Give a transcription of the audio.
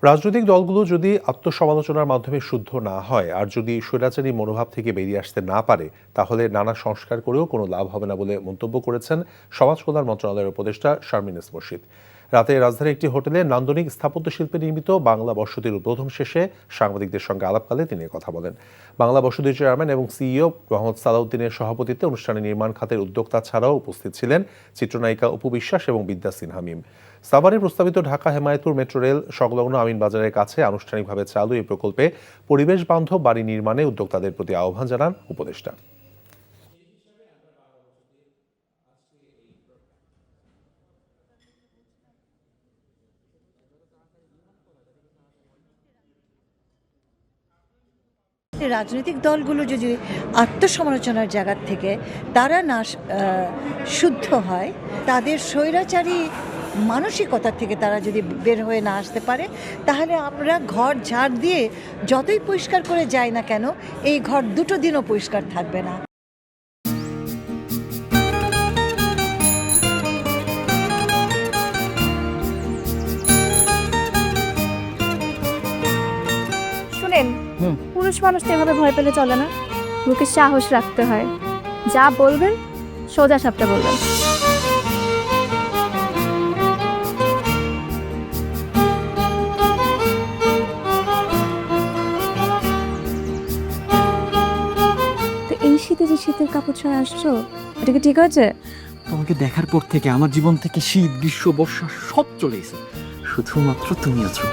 রাজনৈতিক দলগুলো যদি আত্মসমালোচনার মাধ্যমে শুদ্ধ না হয় আর যদি স্বৈরাচারী মনোভাব থেকে বেরিয়ে আসতে না পারে, তাহলে নানা সংস্কার করেও কোনো লাভ হবে না বলে মন্তব্য করেছেন সমাজ কল্যাণ মন্ত্রণালয়ের উপদেষ্টা শারমিন এস মুর্শিদ। রাতে রাজধানীর একটি হোটেলে নান্দনিক স্থাপত্য শিল্পে নির্মিত বাংলা বসতির উদ্বোধন শেষে সাংবাদিকদের সঙ্গে আলাপকালে তিনি কথা বলেন। বাংলা বসতির চেয়ারম্যান এবং সিইও মোহাম্মদ সালাউদ্দিনের সভাপতিত্বে অনুষ্ঠানে নির্মাণ খাতের উদ্যোক্তা ছাড়াও উপস্থিত ছিলেন চিত্রনায়িকা অপু বিশ্বাস এবং বিদ্যা সিনহা মিম। সাভারে প্রস্তাবিত ঢাকা হেমায়েতপুর মেট্রো রেল সংলগ্ন আমিন বাজারের কাছে আনুষ্ঠানিকভাবে চালু এই প্রকল্পে পরিবেশ বান্ধব বাড়ি নির্মাণে উদ্যোক্তাদের প্রতি আহ্বান জানান উপদেষ্টা। রাজনৈতিক দলগুলো যদি আত্মসমালোচনার জায়গা থেকে তারা না শুদ্ধ হয়, তাদের স্বৈরাচারী মানসিকতা থেকে তারা যদি বের হয়ে না আসতে পারে, তাহলে আমরা ঘর ঝাড় দিয়ে যতই পরিষ্কার করে যাই না কেন, এই ঘর দুটো দিনও পরিষ্কার থাকবে না। শুনেন, পুরুষ মানুষ তো এভাবে ভয় পেলে চলে না, মুখে সাহস রাখতে হয়। যা বলবেন সোজা সাপটা বলবেন। তো এই শীতে যে শীতের কাপড় ছড়ে আসছো, এটা কি ঠিক হয়েছে? তোমাকে দেখার পর থেকে আমার জীবন থেকে শীত, গ্রীষ্ম, বর্ষা সব চলে গেছে, শুধুমাত্র তুমি আছো।